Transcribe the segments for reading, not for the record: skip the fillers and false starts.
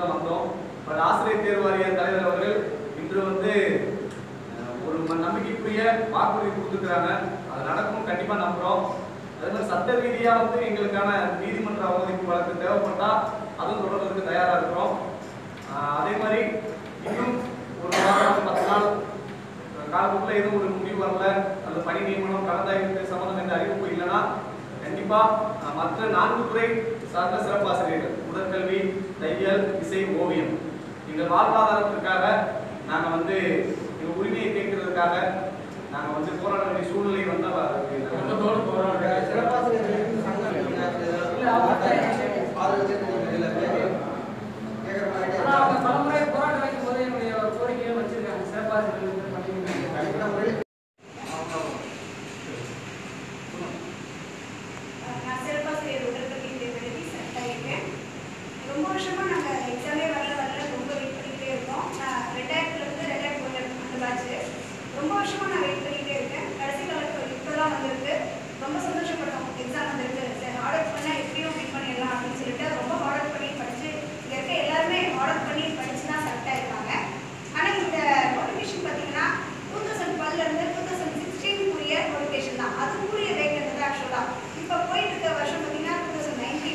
தான் வந்தோம். பட் ஆசிரியர் தேர்வு வாரிய தலைவர் அவர்கள் இன்று வந்து ஒரு நம்பிக்கைக்குரிய வாக்குறுதி கொடுத்துருக்காங்க. அது நடக்கும் கண்டிப்பா நம்புறோம். அதே மாதிரி சட்ட ரீதியா வந்து எங்களுக்கான நீதிமன்ற அவமதிப்பு வழக்கு தேவைப்பட்டா அதுவும் தொடர்றதுக்கு தயாரா இருக்கிறோம். அதே மாதிரி இன்னும் ஒரு வாரம் 10 நாள் காலத்துக்குள்ள எதுவும் ஒரு முடிவு வரல, அந்த பணி நியமனம் கலந்தாய்வு சம்பந்தம் என்ற அறிவிப்பு இல்லைன்னா கண்டிப்பா மற்ற 4 துறை சார்ந்த சிறப்பாசிரியர்கள் உடற்கல்வி, தையல், இசை, ஓவியம் எங்கள் வாழ்வாதாரத்திற்காக நாங்கள் வந்து எங்கள் உரிமையை கேட்கறதுக்காக நாங்கள் வந்து போராட வேண்டிய சூழ்நிலை வந்தால் பலமுறை போராட்டம் வைக்கும் போது என்னுடைய கோரிக்கையை வச்சிருக்காங்க சிறப்பாசிரியர்கள் ரொம்ப வருஷமா நாங்க எக்ஸாமே வரல ரொம்ப வெயிட் பண்ணிட்டே இருக்கோம். 2000 அந்த பேட்ச் ரொம்ப வருஷமா நான் வெயிட் பண்ணிட்டே இருக்கேன். கடைசி காலத்தில் இப்போதான் வந்திருக்கு. ரொம்ப சந்தோஷப்படுறோம். எக்ஸாம் வந்திருக்கு. ஹார்ட் ஒர்க் பண்ணா எப்படியும் வின் பண்ணிடலாம் அப்படின்னு சொல்லிட்டு ரொம்ப ஹார்ட் ஒர்க் பண்ணி படிச்சு இங்க இருக்க எல்லாருமே ஹார்ட் ஒர்க் பண்ணி படிச்சு தான் செலக்ட் ஆயிருக்காங்க. ஆனா இந்த நோட்டிஃபிகேஷன் பார்த்தீங்கன்னா 2012 இருந்து 2016 கூடிய நோட்டிஃபிகேஷன் தான். அதுக்குரிய வேகன்ட் தான் ஆக்சுவலா. இப்போ போயிட்டு இருக்க வருஷம் பார்த்தீங்கன்னா 2019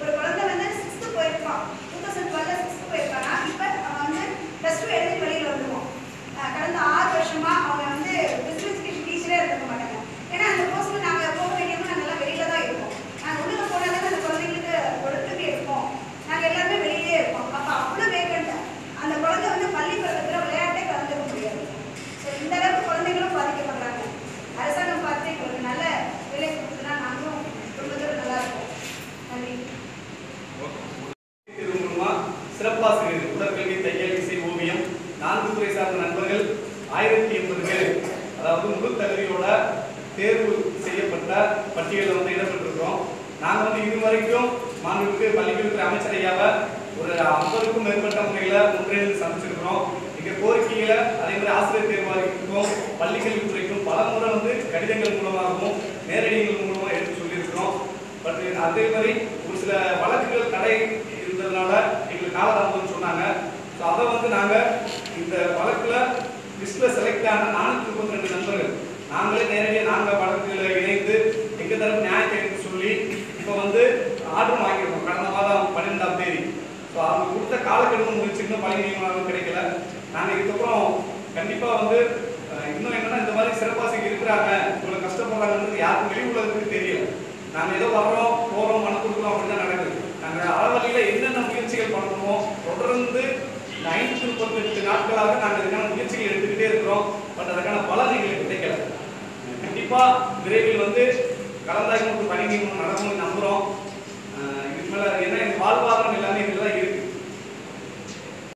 ஒரு குழந்தை வந்து 6th போயிருப்பான். 2012 6th போயிருக்கானா இப்போ அவன் வந்து +2 எழுதி வெளியில் வந்துடுவான். கடந்த 6 வருஷமா அவங்க வந்து பிசினஸ் எஜுகேஷன் டீச்சரே இருக்க மாட்டாங்க. ஏன்னா அந்த போஸ்ட்ல நாங்கள் போக வேண்டியவங்க நாங்கள் எல்லாம் வெளியில தான் இருப்போம். நாங்கள் உள்ள போனாலும் அந்த குழந்தைங்களுக்கு ஒழுக்கமே இருப்போம். நாங்கள் எல்லாருமே வெளியிலே இருப்போம். அப்போ அவ்வளோ வேகண்ட் அந்த குழந்தை வந்து பள்ளி பருவத்தில் விளையாட்டே கலந்துக்க முடியாது. ஸோ இந்த அளவுக்கு குழந்தைகளும் பாதிக்கப்படுறாங்க. அரசாங்கம் பார்த்து எங்களுக்கு நல்ல வேலை கொடுத்துனா நாங்களும் குடும்பத்தோடு நல்லா இருப்போம். நன்றி. சிறப்பாசிரியர்கள் உடற்கல்வி, தையல், இசை, ஓவியம் 4 துறை சார்ந்த நண்பர்கள் 1080 பேர், அதாவது முழு தகுதியோட தேர்வு செய்யப்பட்ட பட்டியலில் வந்து இடம்பெற்றிருக்கிறோம். நாங்கள் வந்து இதுவரைக்கும் மாண்புமிகு பள்ளிக்கல்வித்துறை அமைச்சர் ஐயாவை ஒரு 50க்கும் மேற்பட்ட முறையில் ஒன்றிணைந்து சந்திச்சிருக்கிறோம். எங்கள் கோரிக்கைகளை அதே மாதிரி ஆசிரியர் தேர்வு வாரியத்துக்கும் பள்ளிக்கல்வித்துறைக்கும் பல முறை வந்து கடிதங்கள் மூலமாகவும் நேரடிகள் மூலமாக எடுத்து சொல்லியிருக்கிறோம். பட் அதே மாதிரி ஒரு சில வழக்குகள் தடை இருந்ததுனால எங்களுக்கு காலதாமதம்னு சொன்னாங்க. ஸோ அதை வந்து நாங்கள் இந்த வழக்கில் லிஸ்ட்டில் செலக்ட் ஆன 432 நண்பர்கள் நாங்களே நேரடியாக நாங்கள் வழக்குகளை இணைந்து எங்கள் தரப்பு நியாயத்தை எடுத்து சொல்லி இப்போ வந்து ஆர்டரும் வாங்கியிருக்கோம் கடந்த மாதம் 12ஆம் தேதி. ஸோ அவங்க கொடுத்த காலக்கெடுவும் முடிச்சு இன்னும் பள்ளி நியமனம் கிடைக்கல. நாங்கள் இதுக்கப்புறம் கண்டிப்பாக வந்து இன்னும் என்னன்னா இந்த மாதிரி சிறப்பாசிரியர் இருக்கிறாங்க, இவ்வளோ கஷ்டப்படுறாங்கன்றது யாருக்கும் வெளி உலகத்துக்கு தெரியல. நாங்கள் ஏதோ வர்றோம் போகிறோம் மனு கொடுக்குறோம் அப்படின்னு தான் நடக்குது. நாங்கள் அறவழியில் என்னென்ன முயற்சிகள் பண்ணணுமோ தொடர்ந்து 538 நாட்களாக நாங்கள் இதுக்கான முயற்சிகள் எடுத்துக்கிட்டே இருக்கிறோம். பட் அதுக்கான பலன் எங்களுக்கு கிடைக்கல. கண்டிப்பாக விரைவில் வந்து கலந்தாய்வு மற்றும் பணி நியமனம் நடக்கும்னு நம்புகிறோம்.